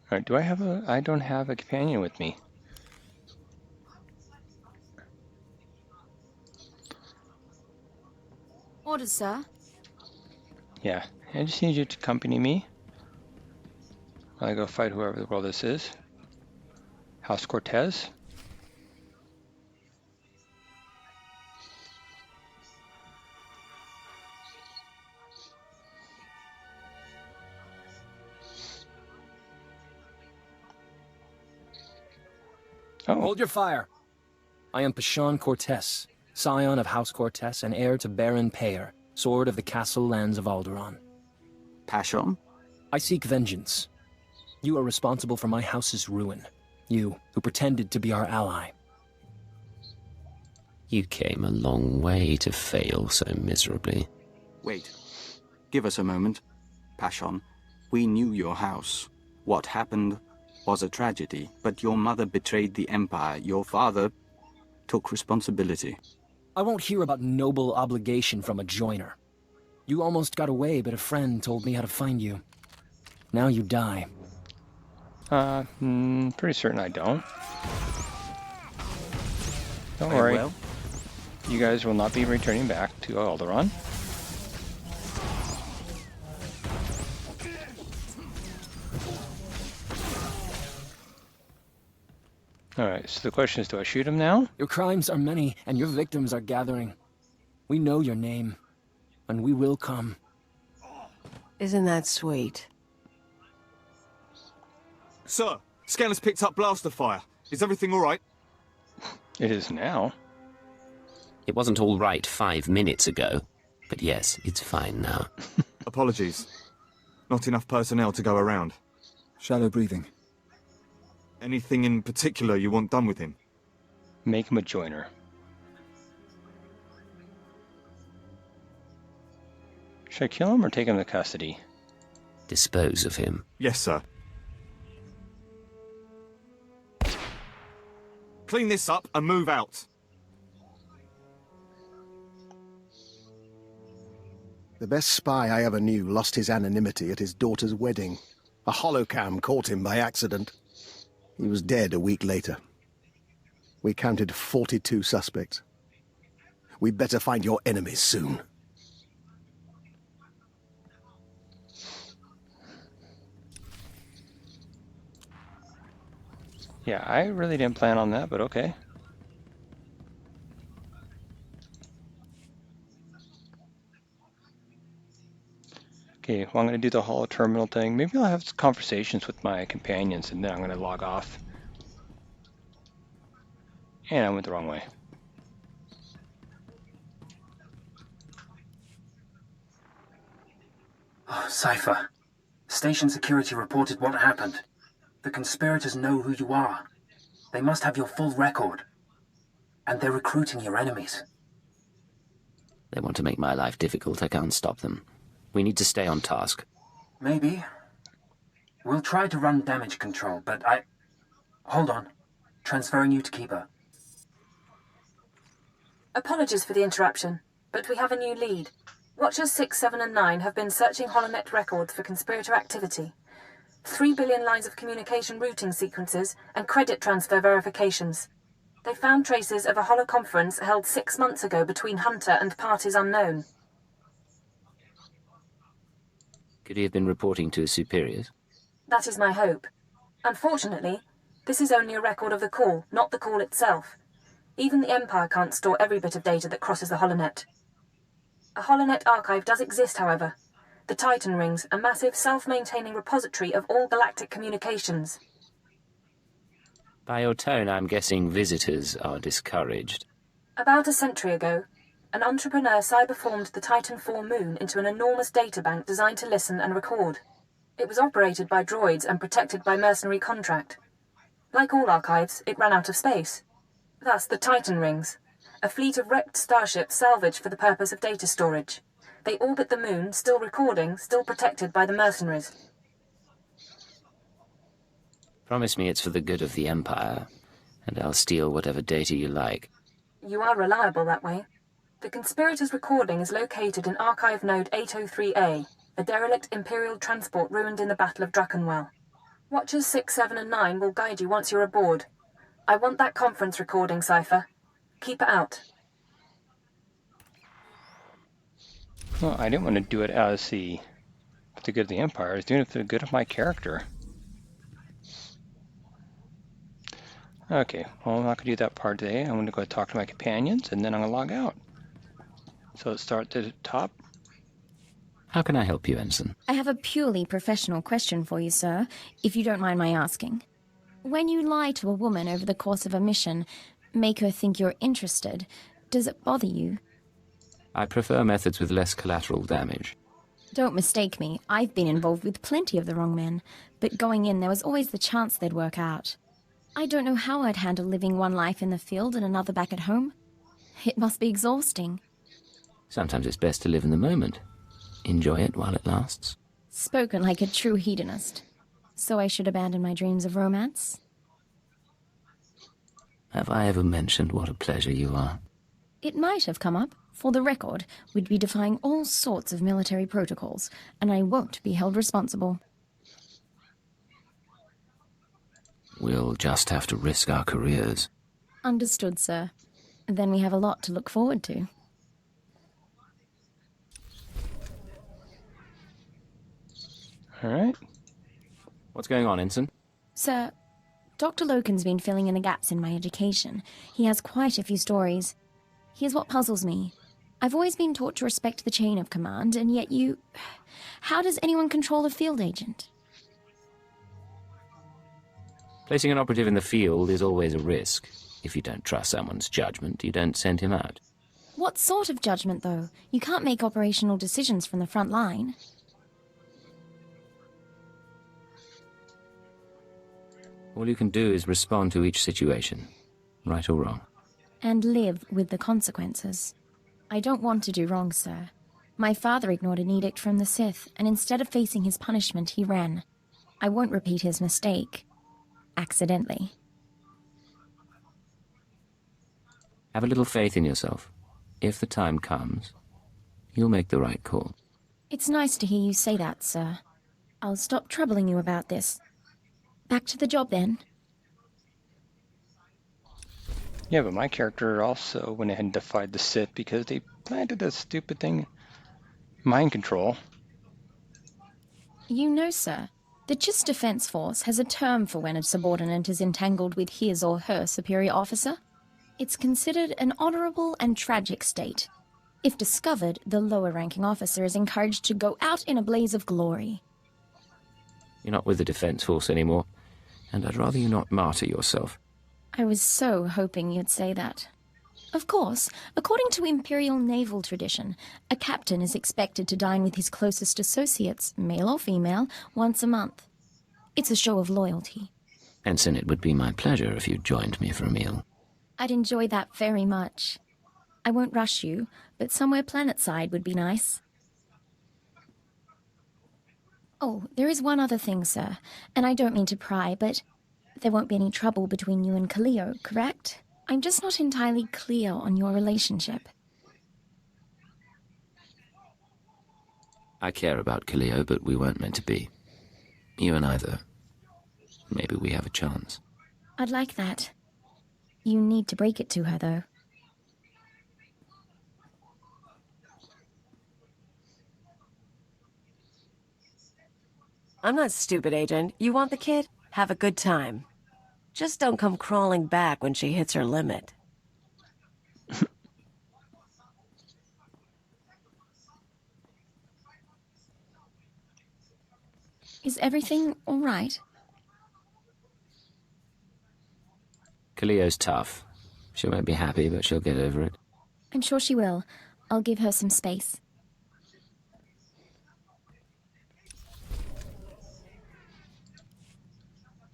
S1: All right, do I have a... I don't have a companion with me.
S14: Orders, sir.
S1: Yeah, I just need you to accompany me. I go fight whoever the world this is. House Cortez.
S15: Oh. Hold your fire. I am Pashan Cortez, scion of House Cortez and heir to Baron Payer, sword of the castle lands of Alderaan.
S13: Pashan?
S15: I seek vengeance. You are responsible for my house's ruin. You, who pretended to be our ally.
S5: You came a long way to fail so miserably.
S13: Wait. Give us a moment. Pashan, we knew your house. What happened was a tragedy, but your mother betrayed the Empire. Your father took responsibility.
S15: I won't hear about noble obligation from a joiner. You almost got away, but a friend told me how to find you. Now you die.
S1: Pretty certain I don't. Don't worry.
S13: Well.
S1: You guys will not be returning back to Alderaan. Alright, so the question is, do I shoot him now?
S15: Your crimes are many, and your victims are gathering. We know your name, and we will come.
S16: Isn't that sweet?
S17: Sir, scanner's picked up blaster fire. Is everything all right?
S1: It is now.
S5: It wasn't all right 5 minutes ago, but yes, it's fine now.
S17: Apologies. Not enough personnel to go around.
S18: Shallow breathing.
S17: Anything in particular you want done with him?
S1: Make him a joiner. Should I kill him or take him to custody?
S5: Dispose of him.
S17: Yes, sir. Clean this up and move out.
S18: The best spy I ever knew lost his anonymity at his daughter's wedding. A holocam caught him by accident. He was dead a week later. We counted 42 suspects. We'd better find your enemies soon.
S1: Yeah, I really didn't plan on that, but okay. Okay, well, I'm going to do the holoterminal thing. Maybe I'll have some conversations with my companions, and then I'm going to log off. And I went the wrong way.
S12: Oh, Cypher. Station security reported what happened. The conspirators know who you are. They must have your full record. And they're recruiting your enemies.
S5: They want to make my life difficult. I can't stop them. We need to stay on task.
S12: Maybe. We'll try to run damage control, but Hold on. Transferring you to Keeper.
S3: Apologies for the interruption, but we have a new lead. Watchers 6, 7, and 9 have been searching HoloNet records for conspirator activity. 3 billion lines of communication routing sequences and credit transfer verifications. They found traces of a holoconference held 6 months ago between Hunter and parties unknown.
S5: Could he have been reporting to his superiors?
S3: That is my hope. Unfortunately, this is only a record of the call, not the call itself. Even the Empire can't store every bit of data that crosses the HoloNet. A HoloNet archive does exist, however. The Titan Rings, a massive self-maintaining repository of all galactic communications.
S5: By your tone, I'm guessing visitors are discouraged.
S3: About a century ago, an entrepreneur cyberformed the Titan IV moon into an enormous databank designed to listen and record. It was operated by droids and protected by mercenary contract. Like all archives, it ran out of space. Thus the Titan rings, a fleet of wrecked starships salvaged for the purpose of data storage. They orbit the moon, still recording, still protected by the mercenaries.
S5: Promise me it's for the good of the Empire, and I'll steal whatever data you like.
S3: You are reliable that way. The conspirators' recording is located in Archive Node 803A, a derelict Imperial transport ruined in the Battle of Drakenwell. Watchers 6, 7, and 9 will guide you once you're aboard. I want that conference recording, Cypher. Keep it out.
S1: Well, I didn't want to do it as for the good of the Empire. I was doing it for the good of my character. Okay, well, I'm not going to do that part today. I'm going to go talk to my companions, and then I'm going to log out. So let's start at the top.
S5: How can I help you, Ensign?
S14: I have a purely professional question for you, sir, if you don't mind my asking. When you lie to a woman over the course of a mission, make her think you're interested, does it bother you?
S5: I prefer methods with less collateral damage.
S14: Don't mistake me, I've been involved with plenty of the wrong men, but going in there was always the chance they'd work out. I don't know how I'd handle living one life in the field and another back at home. It must be exhausting.
S5: Sometimes it's best to live in the moment. Enjoy it while it lasts.
S14: Spoken like a true hedonist. So I should abandon my dreams of romance?
S5: Have I ever mentioned what a pleasure you are?
S14: It might have come up. For the record, we'd be defying all sorts of military protocols, and I won't be held responsible.
S5: We'll just have to risk our careers.
S14: Understood, sir. Then we have a lot to look forward to.
S1: All right.
S5: What's going on, Ensign?
S14: Sir, Dr. Lokin's been filling in the gaps in my education. He has quite a few stories. Here's what puzzles me. I've always been taught to respect the chain of command, and yet you... How does anyone control a field agent?
S5: Placing an operative in the field is always a risk. If you don't trust someone's judgment, you don't send him out.
S14: What sort of judgment, though? You can't make operational decisions from the front line.
S5: All you can do is respond to each situation, right or wrong.
S14: And live with the consequences. I don't want to do wrong, sir. My father ignored an edict from the Sith, and instead of facing his punishment, he ran. I won't repeat his mistake. Accidentally.
S5: Have a little faith in yourself. If the time comes, you'll make the right call.
S14: It's nice to hear you say that, sir. I'll stop troubling you about this. Back to the job, then.
S1: Yeah, but my character also went ahead and defied the Sith because they planted this stupid thing. Mind control.
S14: You know, sir, the GIST Defense Force has a term for when a subordinate is entangled with his or her superior officer. It's considered an honorable and tragic state. If discovered, the lower-ranking officer is encouraged to go out in a blaze of glory.
S5: You're not with the Defense Force anymore, and I'd rather you not martyr yourself.
S14: I was so hoping you'd say that. Of course, according to Imperial naval tradition, a captain is expected to dine with his closest associates, male or female, once a month. It's a show of loyalty.
S5: Ensign, it would be my pleasure if you joined me for a meal.
S14: I'd enjoy that very much. I won't rush you, but somewhere planetside would be nice. Oh, there is one other thing, sir, and I don't mean to pry, but there won't be any trouble between you and Cleo, correct? I'm just not entirely clear on your relationship.
S5: I care about Cleo, but we weren't meant to be. You and I, though. Maybe we have a chance.
S14: I'd like that. You need to break it to her, though.
S16: I'm not stupid, Agent. You want the kid? Have a good time. Just don't come crawling back when she hits her limit.
S14: Is everything all right?
S5: Cleo's tough. She won't be happy, but she'll get over it.
S14: I'm sure she will. I'll give her some space.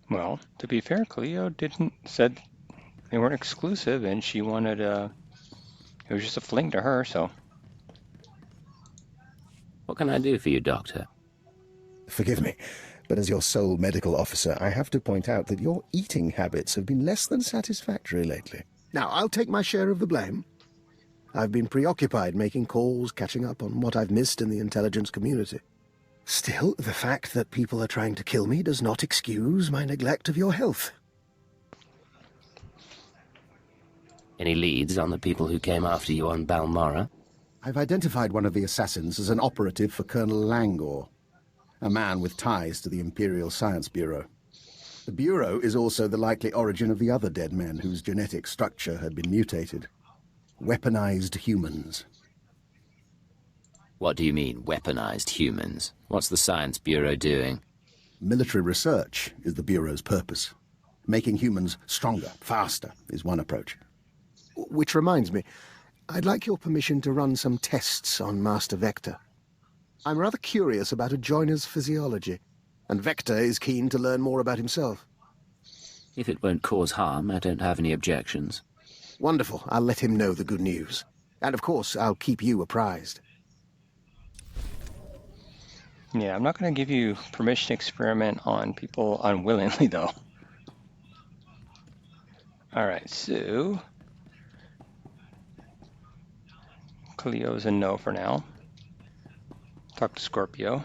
S1: Well, to be fair, Cleo said they weren't exclusive, and she wanted it was just a fling to her, so.
S5: What can I do for you, Doctor?
S18: Forgive me, but as your sole medical officer, I have to point out that your eating habits have been less than satisfactory lately. Now, I'll take my share of the blame. I've been preoccupied making calls, catching up on what I've missed in the intelligence community. Still, the fact that people are trying to kill me does not excuse my neglect of your health.
S5: Any leads on the people who came after you on Balmorra?
S18: I've identified one of the assassins as an operative for Colonel Langor, a man with ties to the Imperial Science Bureau. The Bureau is also the likely origin of the other dead men whose genetic structure had been mutated. Weaponized humans.
S5: What do you mean, weaponized humans? What's the Science Bureau doing?
S18: Military research is the Bureau's purpose. Making humans stronger, faster, is one approach. Which reminds me, I'd like your permission to run some tests on Master Vector. I'm rather curious about a joiner's physiology, and Vector is keen to learn more about himself.
S5: If it won't cause harm, I don't have any objections.
S18: Wonderful. I'll let him know the good news. And of course, I'll keep you apprised.
S1: Yeah, I'm not going to give you permission to experiment on people unwillingly, though. Alright, so... Cleo's a no for now. Talk to Scorpio.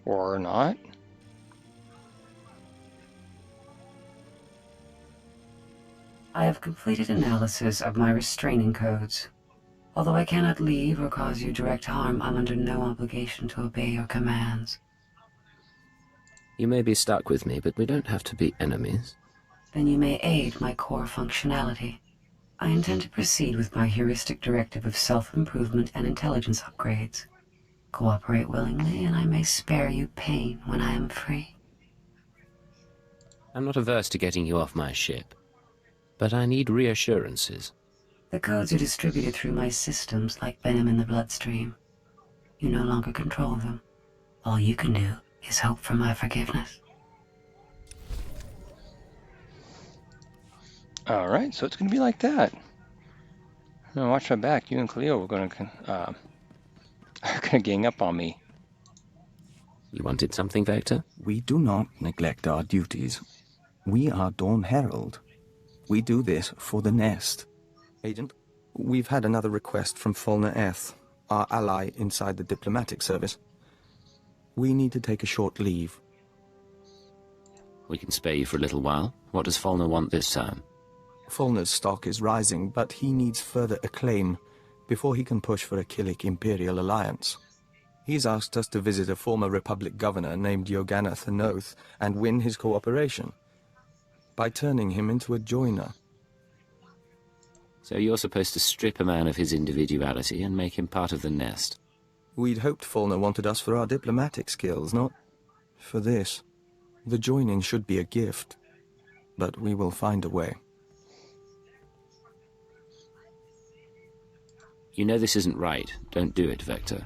S1: Or not.
S4: I have completed analysis of my restraining codes. Although I cannot leave or cause you direct harm, I'm under no obligation to obey your commands.
S5: You may be stuck with me, but we don't have to be enemies.
S4: Then you may aid my core functionality. I intend to proceed with my heuristic directive of self-improvement and intelligence upgrades. Cooperate willingly, and I may spare you pain when I am free.
S5: I'm not averse to getting you off my ship, but I need reassurances.
S4: The codes are distributed through my systems like venom in the bloodstream. You no longer control them. All you can do is hope for my forgiveness.
S1: Alright, so it's going to be like that. Now watch my back. You and Cleo are going to gang up on me.
S5: You wanted something, Vector?
S13: We do not neglect our duties. We are Dawn Herald. We do this for the Nest. Agent, we've had another request from Fulner Eth, our ally inside the diplomatic service. We need to take a short leave.
S5: We can spare you for a little while. What does Fulner want this time?
S13: Fulner's stock is rising, but he needs further acclaim before he can push for a Killik Imperial alliance. He's asked us to visit a former Republic governor named Yogana Thanoth and win his cooperation by turning him into a joiner.
S5: So you're supposed to strip a man of his individuality and make him part of the Nest?
S13: We'd hoped Fulner wanted us for our diplomatic skills, not for this. The joining should be a gift, but we will find a way.
S5: You know this isn't right. Don't do it, Vector.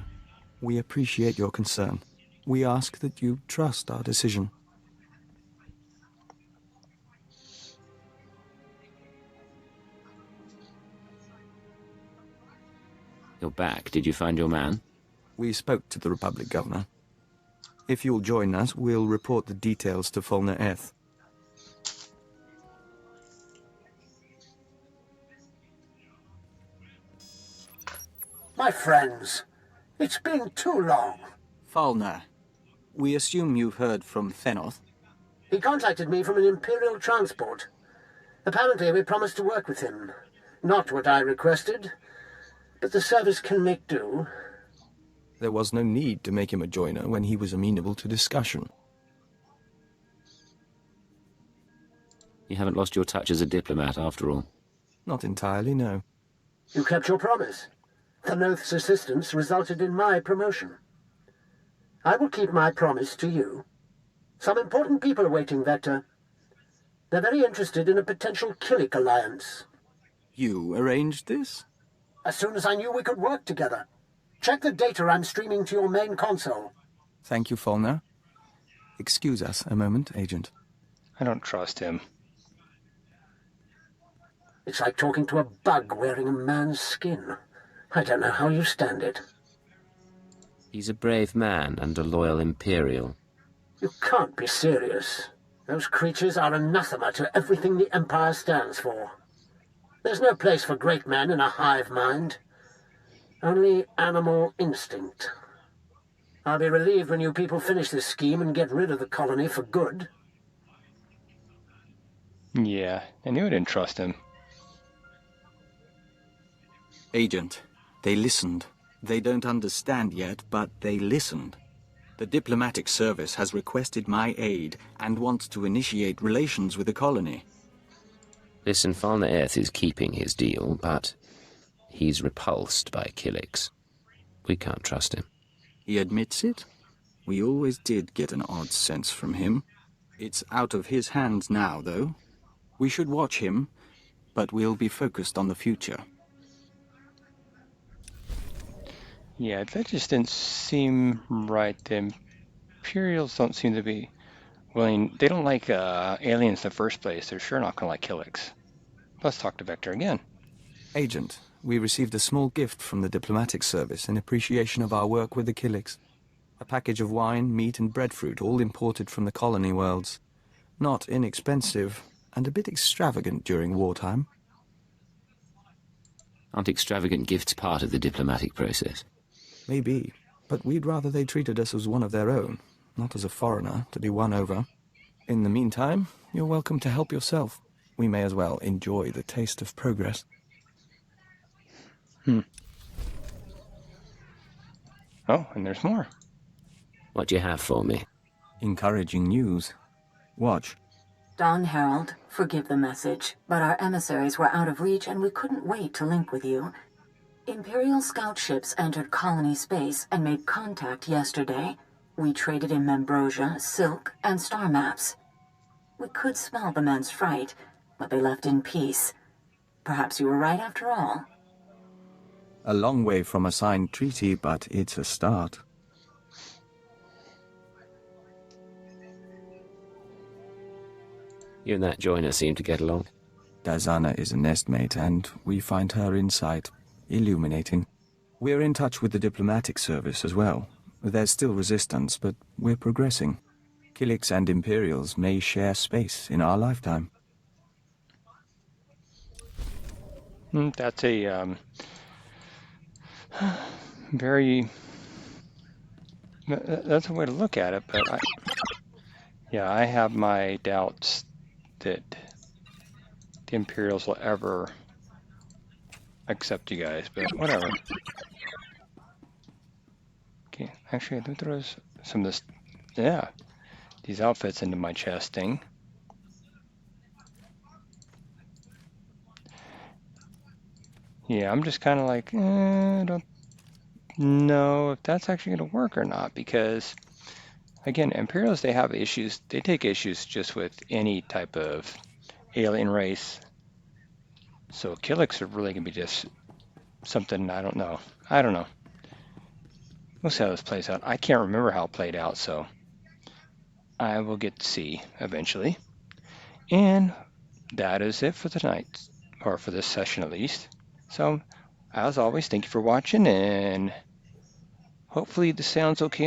S13: We appreciate your concern. We ask that you trust our decision.
S5: You're back. Did you find your man?
S13: We spoke to the Republic governor. If you'll join us, we'll report the details to Fulner Eth.
S10: My friends, it's been too long.
S13: Fulner, we assume you've heard from Thanoth.
S10: He contacted me from an Imperial transport. Apparently we promised to work with him. Not what I requested, but the service can make do.
S13: There was no need to make him a joiner when he was amenable to discussion.
S5: You haven't lost your touch as a diplomat, after all.
S13: Not entirely, no.
S10: You kept your promise. Thanoth's assistance resulted in my promotion. I will keep my promise to you. Some important people are waiting, Vector. They're very interested in a potential Killik alliance.
S13: You arranged this?
S10: As soon as I knew we could work together. Check the data I'm streaming to your main console.
S13: Thank you, Fulner. Excuse us a moment, Agent.
S1: I don't trust him.
S10: It's like talking to a bug wearing a man's skin. I don't know how you stand it.
S5: He's a brave man and a loyal Imperial.
S10: You can't be serious. Those creatures are anathema to everything the Empire stands for. There's no place for great men in a hive mind. Only animal instinct. I'll be relieved when you people finish this scheme and get rid of the colony for good.
S1: Yeah, I knew I didn't trust him.
S13: Agent, they listened. They don't understand yet, but they listened. The diplomatic service has requested my aid and wants to initiate relations with the colony.
S5: Listen, Falna Earth is keeping his deal, but he's repulsed by Killiks. We can't trust him.
S13: He admits it? We always did get an odd sense from him. It's out of his hands now, though. We should watch him, but we'll be focused on the future.
S1: Yeah, that just didn't seem right. The Imperials don't seem to be willing. They don't like aliens in the first place. They're sure not going to like Killiks. Let's talk to Vector again.
S13: Agent, we received a small gift from the diplomatic service in appreciation of our work with the Killiks. A package of wine, meat and breadfruit, all imported from the colony worlds. Not inexpensive, and a bit extravagant during wartime.
S5: Aren't extravagant gifts part of the diplomatic process?
S13: Maybe, but we'd rather they treated us as one of their own, not as a foreigner to be won over. In the meantime, you're welcome to help yourself. We may as well enjoy the taste of progress.
S1: Oh, and there's more.
S5: What do you have for me?
S13: Encouraging news. Watch.
S3: Don Herald, forgive the message, but our emissaries were out of reach and we couldn't wait to link with you. Imperial scout ships entered colony space and made contact yesterday. We traded in Membrosia, Silk, and star maps. We could smell the men's fright, but they left in peace. Perhaps you were right after all.
S13: A long way from a signed treaty, but it's a start.
S5: You and that joiner seem to get along.
S13: Dazana is a nestmate, and we find her insight illuminating. We're in touch with the diplomatic service as well. There's still resistance, but we're progressing. Killiks and Imperials may share space in our lifetime.
S1: That's a very... That's a way to look at it, but I have my doubts that the Imperials will ever accept you guys, but whatever. Okay, actually, I think there was some of this, these outfits into my chest thing. Yeah, I'm just kind of like, I don't know if that's actually going to work or not, because, again, Imperials, they have issues, they take issues just with any type of alien race. So Killiks are really going to be just something, I don't know. We'll see how this plays out. I can't remember how it played out, so I will get to see eventually. And that is it for tonight, or for this session at least. So, as always, thank you for watching, and hopefully the sound's okay